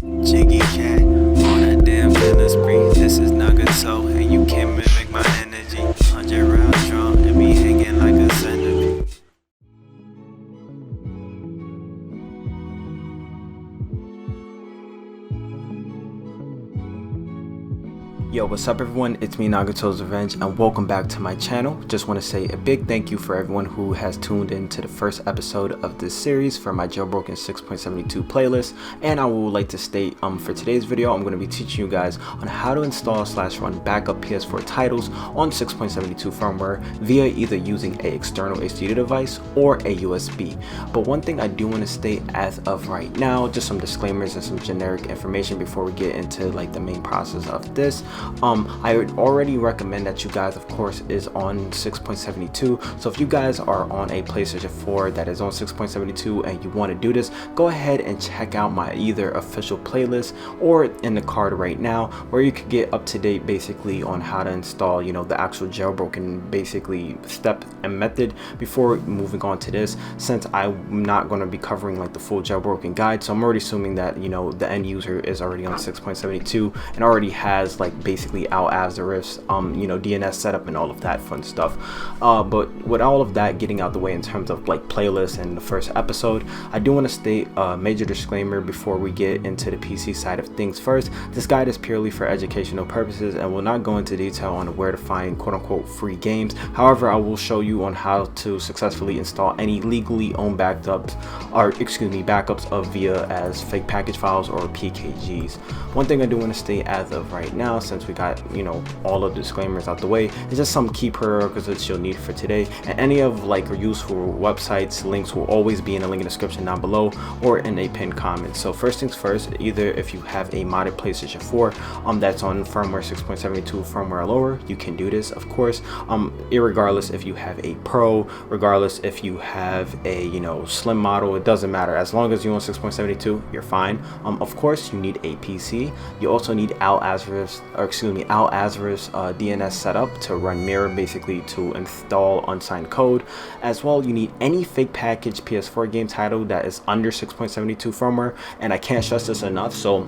Jiggy cat on a damn killer spree. This is Nagato, and you can't mimic my energy. 100 rounds drawn and me hanging like a centipede. Yo, what's up everyone, it's me Nagato's Revenge and welcome back to my channel. Just want to say a big thank you for everyone who has tuned in to the first episode of this series for my Jailbroken 6.72 playlist. And I would like to state for today's video I'm going to be teaching you guys on how to install / run backup PS4 titles on 6.72 firmware via either using an external HDD device or a USB. But one thing I do want to state as of right now, just some disclaimers and some generic information before we get into like the main process of this. I would already recommend that you guys of course is on 6.72, so if you guys are on a PlayStation 4 that is on 6.72 and you want to do this, go ahead and check out my either official playlist or in the card right now, where you could get up to date basically on how to install, you know, the actual jailbroken basically step and method before moving on to this, since I'm not going to be covering like the full jailbroken guide. So I'm already assuming that, you know, the end user is already on 6.72 and already has like basically out as the riffs, you know, DNS setup and all of that fun stuff. But with all of that getting out the way in terms of like playlists and the first episode, I do want to state a major disclaimer before we get into the PC side of things. First, this guide is purely for educational purposes and will not go into detail on where to find quote-unquote free games. However, I will show you on how to successfully install any legally owned backups of via as fake package files or PKGs. One thing I do want to state as of right now, since we got, you know, all of the disclaimers out the way, is just some key prerequisites you'll need for today, and any of like useful websites links will always be in the link in the description down below or in a pinned comment. So first things first, either if you have a modded PlayStation 4 that's on firmware 6.72 firmware or lower, you can do this of course, irregardless if you have a Pro, regardless if you have a, you know, slim model, it doesn't matter, as long as you're on 6.72 you're fine. Of course you need a PC. You also need Al Azrar's DNS setup to run Mira, basically to install unsigned code. As well, you need any fake package PS4 game title that is under 6.72 firmware, and I can't stress this enough. So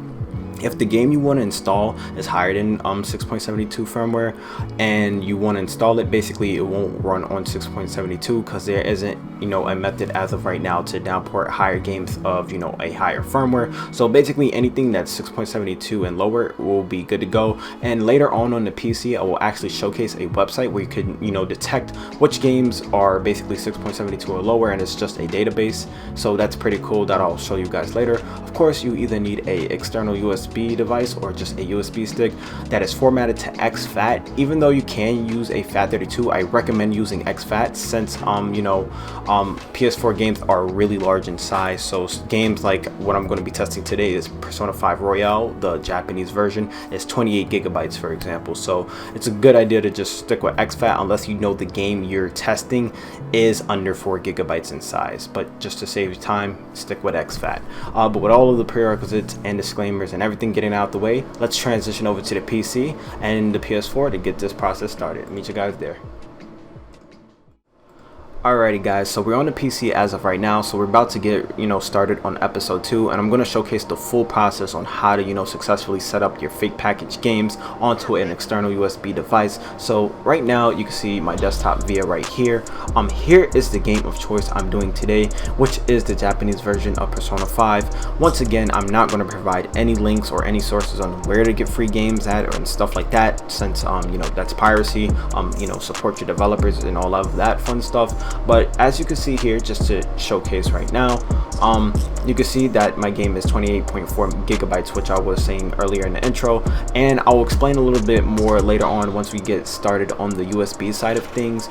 if the game you want to install is higher than 6.72 firmware and you want to install it, basically it won't run on 6.72 because there isn't, you know, a method as of right now to downport higher games of, you know, a higher firmware. So basically anything that's 6.72 and lower will be good to go. And later on the PC, I will actually showcase a website where you can, you know, detect which games are basically 6.72 or lower, and it's just a database. So that's pretty cool, that I'll show you guys later. Of course, you either need a external USB device or just a USB stick that is formatted to exFAT. Even though you can use a FAT32, I recommend using exFAT since you know, PS4 games are really large in size. So games like what I'm going to be testing today is Persona 5 Royale, the Japanese version, is 28 gigabytes for example. So it's a good idea to just stick with exFAT unless you know the game you're testing is under 4 gigabytes in size. But just to save you time, stick with exFAT. But with all of the prerequisites and disclaimers and everything getting out the way, let's transition over to the PC and the PS4 to get this process started. Meet you guys there. Alrighty guys, so we're on the PC as of right now, so we're about to get, you know, started on episode 2, and I'm going to showcase the full process on how to, you know, successfully set up your fake package games onto an external USB device. So right now you can see my desktop via right here. Here is the game of choice I'm doing today, which is the Japanese version of Persona 5. Once again, I'm not going to provide any links or any sources on where to get free games at or stuff like that, since you know, that's piracy. You know, support your developers and all of that fun stuff. But as you can see here, just to showcase right now, you can see that my game is 28.4 gigabytes, which I was saying earlier in the intro, and I will explain a little bit more later on once we get started on the USB side of things.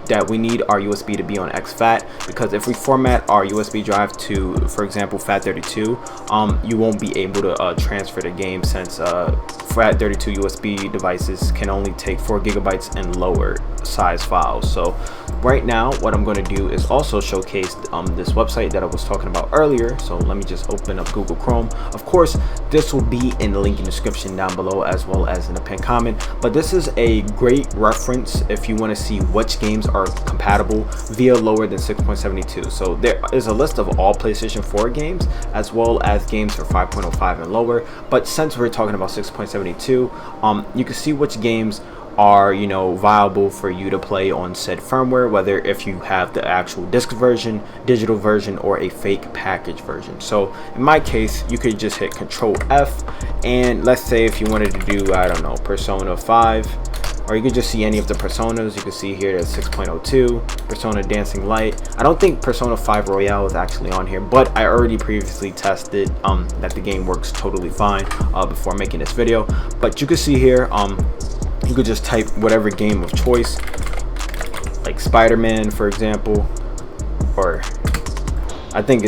That we need our USB to be on exFAT, because if we format our USB drive to, for example, FAT32, you won't be able to transfer the game, since FAT32 USB devices can only take 4 gigabytes and lower size files. So right now what I'm going to do is also showcase this website that I was talking about earlier. So let me just open up Google Chrome. Of course, this will be in the link in the description down below, as well as in the pinned comment, but this is a great reference if you want to see which games are compatible via lower than 6.72. so there is a list of all PlayStation 4 games as well as games for 5.05 and lower, but since we're talking about 6.72, you can see which games are viable for you to play on said firmware, whether if you have the actual disc version, digital version, or a fake package version. So in my case, you could just hit Control F, and let's say if you wanted to do, I don't know, Persona 5, or you could just see any of the Personas. You can see here there's 6.02, Persona Dancing Light. I don't think Persona 5 Royale is actually on here, but I already previously tested that the game works totally fine before making this video. But you can see here, you could just type whatever game of choice, like Spider-Man, for example, or I think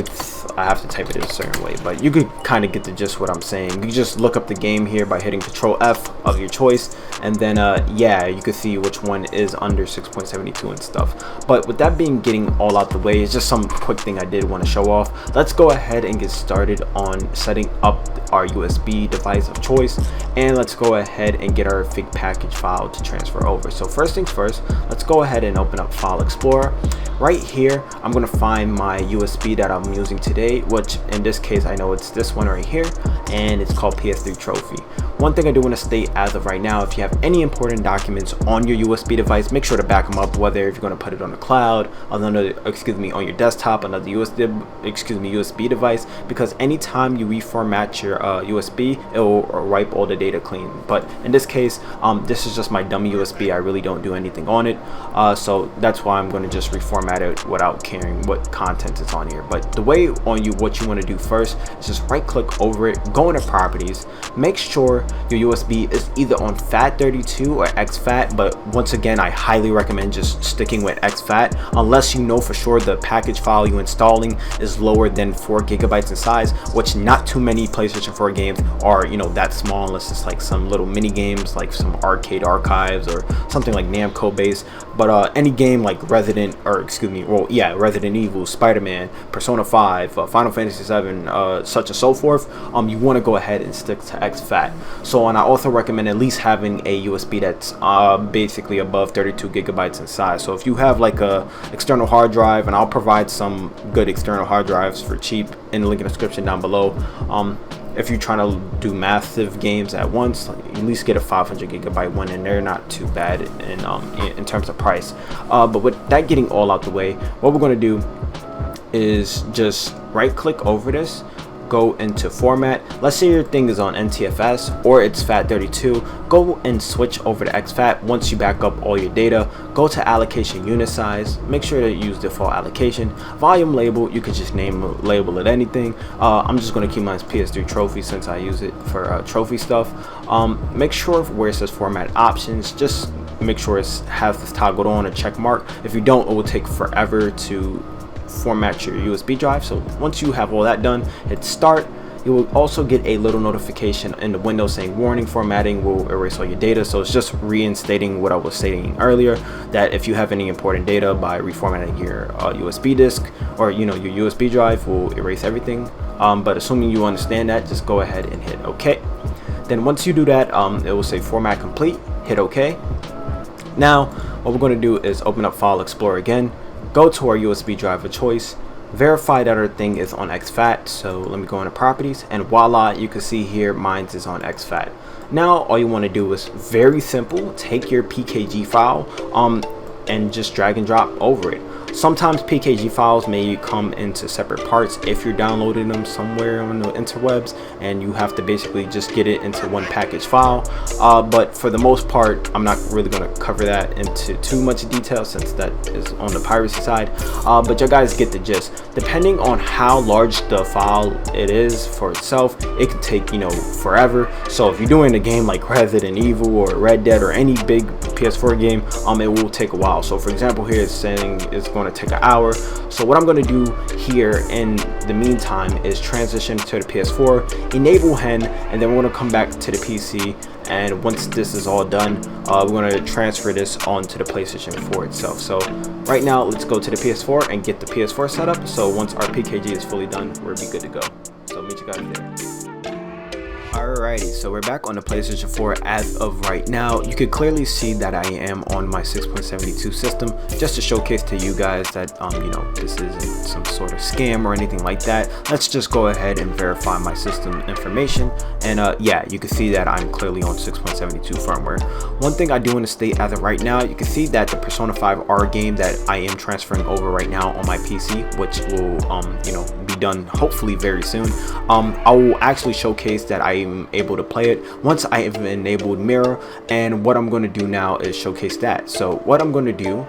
I have to type it in a certain way, but you could kind of get the gist what I'm saying. You just look up the game here by hitting Control F of your choice, and then yeah, you can see which one is under 6.72 and stuff. But with that being getting all out the way, it's just some quick thing I did want to show off. Let's go ahead and get started on setting up our USB device of choice, and let's go ahead and get our fake package file to transfer over. So first things first, let's go ahead and open up File Explorer. Right here, I'm going to find my USB that I'm using today, which in this case I know it's this one right here, and it's called PS3 Trophy. One thing I do want to state as of right now, if you have any important documents on your USB device, make sure to back them up, whether if you're going to put it on the cloud, on your desktop, another USB device, because anytime you reformat your USB, it will wipe all the data clean. But in this case, this is just my dummy USB. I really don't do anything on it, so that's why I'm going to just reformat it without caring what content is on here. But the way on what you want to do first is just right click over it, go into properties, make sure your USB is either on FAT32 or exFAT, but once again I highly recommend just sticking with exFAT unless you know for sure the package file you're installing is lower than 4 gigabytes in size, which not too many PlayStation 4 games are that small, unless it's like some little mini games like some arcade archives or something like Namco based. But any game like Resident Evil, Spider-Man, Persona 5, Final Fantasy 7, such and so forth, you want to go ahead and stick to exFAT. So, and I also recommend at least having a USB that's basically above 32 gigabytes in size. So if you have like a external hard drive, and I'll provide some good external hard drives for cheap in the link in the description down below, if you're trying to do massive games at once, at least get a 500 gigabyte one, and they're not too bad in terms of price. But with that getting all out the way, what we're going to do is just right click over this, go into format. Let's say your thing is on NTFS or it's FAT32, go and switch over to exFAT. Once you back up all your data, go to allocation unit size, make sure to use default allocation. Volume label, you could just label it anything. I'm just going to keep mine as PS3 Trophy since I use it for trophy stuff. Make sure where it says format options, just make sure it has this toggled on, a check mark. If you don't, it will take forever to format your USB drive. So once you have all that done, hit start. You will also get a little notification in the window saying warning, formatting will erase all your data. So it's just reinstating what I was stating earlier, that if you have any important data by reformatting your USB disk or your USB drive, will erase everything. But assuming you understand that, just go ahead and hit OK. Then once you do that, it will say format complete, hit OK. Now what we're going to do is open up File Explorer again, go to our USB drive of choice, verify that our thing is on exFAT. So let me go into properties, and voila, you can see here mine is on exFAT. Now all you want to do is very simple, take your PKG file and just drag and drop over it. Sometimes PKG files may come into separate parts if you're downloading them somewhere on the interwebs, and you have to basically just get it into one package file. But for the most part, I'm not really going to cover that into too much detail since that is on the piracy side. But you guys get the gist. Depending on how large the file it is for itself, it can take forever. So if you're doing a game like Resident Evil or Red Dead or any big PS4 game, it will take a while. So for example, here it's saying it's going to take an hour. So what I'm going to do here in the meantime is transition to the PS4, enable hen, and then we're going to come back to the PC and once this is all done, we're going to transfer this onto the PlayStation 4 itself. So right now, let's go to the PS4 and get the PS4 set up. So once our PKG is fully done, we'll be good to go. So meet you guys there. Alrighty, so we're back on the PlayStation 4 as of right now. You can clearly see that I am on my 6.72 system, just to showcase to you guys that you know, this isn't some sort of scam or anything like that. Let's just go ahead and verify my system information, and yeah, you can see that I'm clearly on 6.72 firmware. One thing I do want to state as of right now, you can see that the Persona 5 R game that I am transferring over right now on my PC, which will you know, be done hopefully very soon. I will actually showcase that I'm able to play it once I have enabled Mira, and what I'm going to do now is showcase that. So what I'm going to do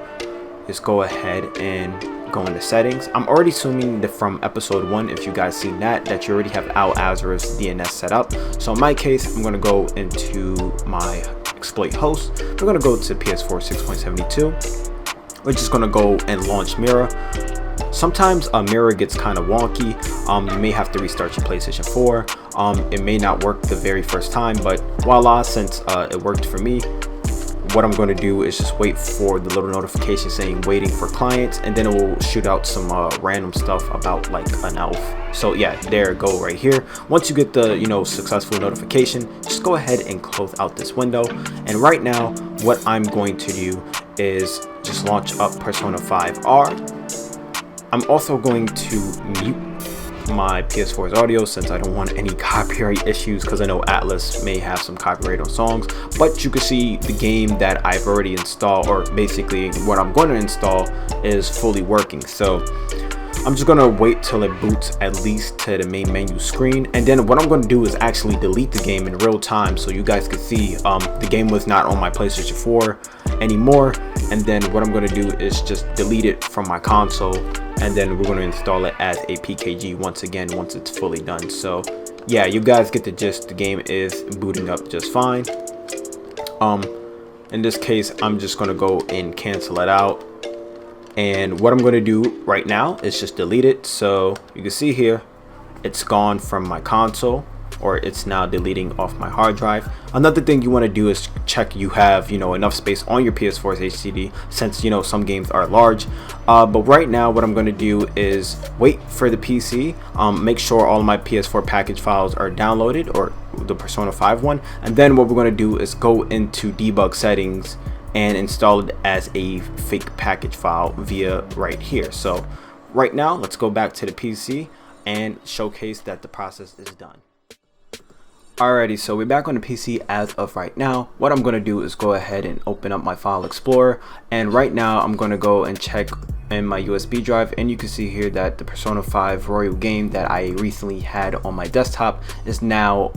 is go ahead and go into settings. I'm already assuming that from episode 1, if you guys seen that you already have Al Azra's DNS set up. So in my case, I'm going to go into my exploit host. We're going to go to PS4 6.72. We're just going to go and launch Mira. Sometimes Mira gets kind of wonky. You may have to restart your PlayStation 4. It may not work the very first time, but voila, since it worked for me, what I'm going to do is just wait for the little notification saying waiting for clients, and then it will shoot out some random stuff about like an elf. So yeah, there go right here. Once you get the, you know, successful notification, just go ahead and close out this window. And right now, what I'm going to do is just launch up Persona 5 R. I'm also going to mute my PS4's audio since I don't want any copyright issues, because I know Atlas may have some copyright on songs. But you can see the game that I've already installed, or basically what I'm going to install, is fully working. So I'm just going to wait till it boots at least to the main menu screen, and then what I'm going to do is actually delete the game in real time so you guys can see the game was not on my PlayStation 4 anymore. And then what I'm going to do is just delete it from my console, and then we're going to install it as a PKG once again once it's fully done. So yeah, you guys get the gist. The game is booting up just fine. In this case, I'm just going to go and cancel it out, and what I'm going to do right now is just delete it. So you can see here it's gone from my console, or it's now deleting off my hard drive. Another thing you want to do is check you have, you know, enough space on your PS4's HDD, since, you know, some games are large. But right now what I'm going to do is wait for the PC, make sure all of my PS4 package files are downloaded, or the Persona 5 one, and then what we're going to do is go into debug settings and install it as a fake package file via right here. So right now, let's go back to the PC and showcase that the process is done. Alrighty, so we're back on the PC as of right now. What I'm going to do is go ahead and open up my file explorer, and right now I'm going to go and check in my USB drive, and you can see here that the Persona 5 Royal game that I recently had on my desktop is now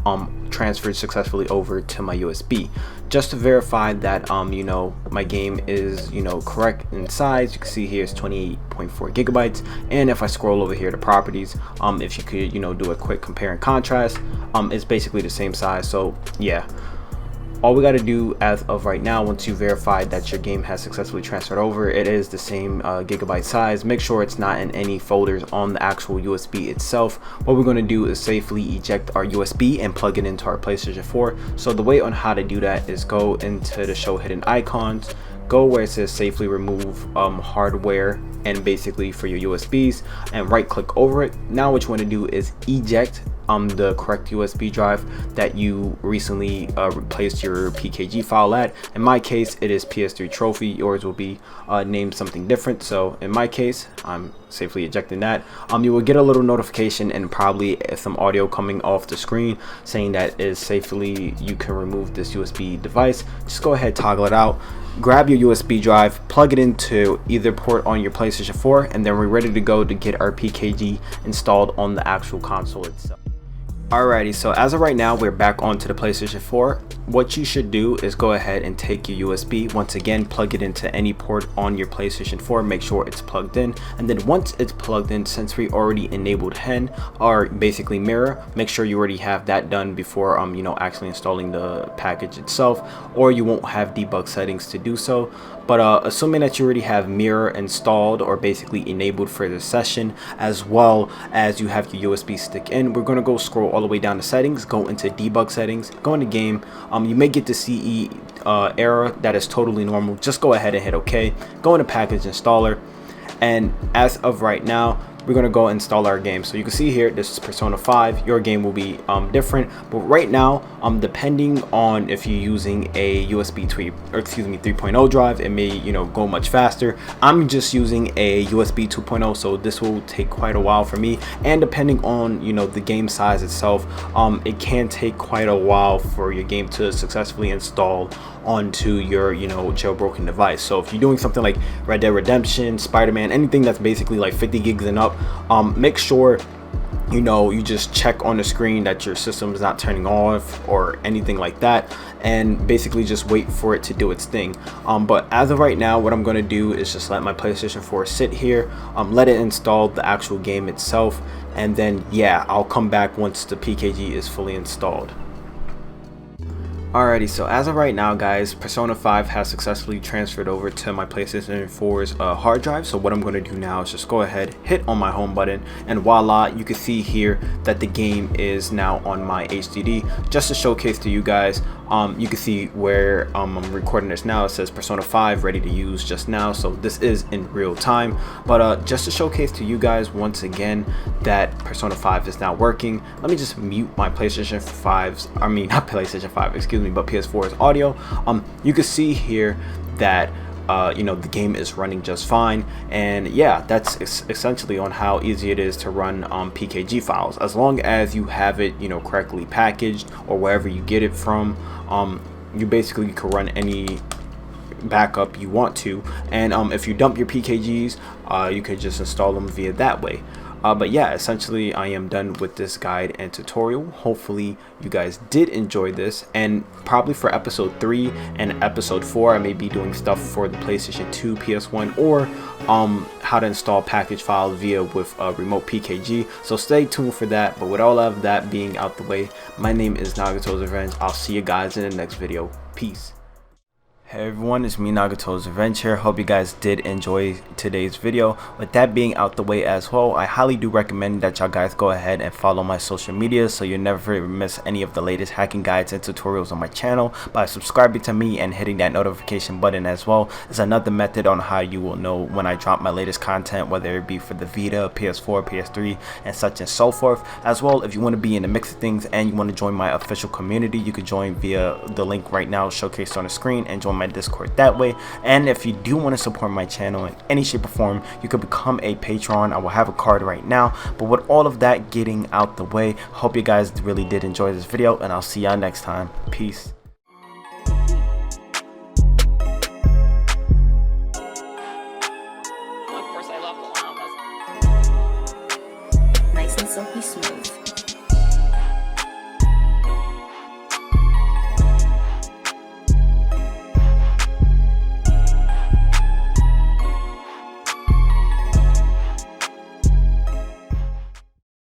transferred successfully over to my USB. Just to verify that you know, my game is, you know, correct in size, you can see here it's 28.4 gigabytes. And if I scroll over here to properties, if you could, you know, do a quick compare and contrast, it's basically the same size. So yeah, all we got to do as of right now, once you verify that your game has successfully transferred over, it is the same gigabyte size. Make sure it's not in any folders on the actual USB itself. What we're going to do is safely eject our USB and plug it into our PlayStation 4. So the way on how to do that is go into the show hidden icons, go where it says safely remove hardware, and basically for your USBs, and right click over it. Now what you want to do is eject the correct USB drive that you recently replaced your PKG file at. In my case, it is PS3 trophy. Yours will be named something different. So in my case, I'm safely ejecting that. You will get a little notification and probably some audio coming off the screen saying that is safely, you can remove this USB device. Just go ahead, toggle it out, grab your USB drive, plug it into either port on your PlayStation 4, and then we're ready to go to get our PKG installed on the actual console itself. Alrighty, so as of right now, we're back onto the PlayStation 4. What you should do is go ahead and take your USB, once again plug it into any port on your PlayStation 4, make sure it's plugged in, and then once it's plugged in, since we already enabled Hen, or basically Mira, make sure you already have that done before you know, actually installing the package itself, or you won't have debug settings to do so. But assuming that you already have Mira installed or basically enabled for this session, as well as you have your USB stick in, we're going to go scroll all the way down to settings, go into debug settings, go into game. You may get the CE error. That is totally normal. Just go ahead and hit OK. Go into package installer, and as of right now, we're going to go install our game. So you can see here, this is Persona 5. Your game will be different, but right now, depending on if you're using a USB 3.0 drive, it may go much faster. I'm just using a USB 2.0, so this will take quite a while for me. And depending on the game size itself, it can take quite a while for your game to successfully install onto your jailbroken device. So if you're doing something like Red Dead Redemption, Spider-Man, anything that's basically like 50 gigs and up, make sure you just check on the screen that your system is not turning off or anything like that, and basically just wait for it to do its thing. But as of right now, what I'm going to do is just let my PlayStation 4 sit here, let it install the actual game itself, and then yeah, I'll come back once the PKG is fully installed. Alrighty, so as of right now, guys, Persona 5 has successfully transferred over to my PlayStation 4's hard drive. So what I'm going to do now is just go ahead, hit on my home button, and voila, you can see here that the game is now on my HDD. Just to showcase to you guys, you can see where I'm recording this now. It says Persona 5 ready to use just now, so this is in real time. But just to showcase to you guys once again that Persona 5 is now working, let me just mute my PlayStation 5's, not PlayStation 5, excuse me, but PS4's audio. You can see here that the game is running just fine, and yeah, that's essentially on how easy it is to run PKG files. As long as you have it correctly packaged, or wherever you get it from, you basically can run any backup you want to. And if you dump your PKGs, you could just install them via that way. But yeah, essentially I am done with this guide and tutorial. Hopefully you guys did enjoy this, and probably for episode 3 and episode 4 I may be doing stuff for the PlayStation 2, PS1, or how to install package files via with remote PKG. So stay tuned for that. But with all of that being out the way, my name is Nagato's Revenge. I'll see you guys in the next video. Peace. Hey everyone, it's me, Nagato's Revenge here. Hope you guys did enjoy today's video. With that being out the way as well, I highly do recommend that y'all guys go ahead and follow my social media so you never miss any of the latest hacking guides and tutorials on my channel by subscribing to me and hitting that notification button as well. Is another method on how you will know when I drop my latest content, whether it be for the Vita, PS4, PS3, and such and so forth. As well, if you want to be in the mix of things and you want to join my official community, you can join via the link right now showcased on the screen and join my Discord that way. And if you do want to support my channel in any shape or form, you could become a patron. I will have a card right now. But with all of that getting out the way, hope you guys really did enjoy this video, and I'll see y'all next time. Peace. Nice and silky smooth.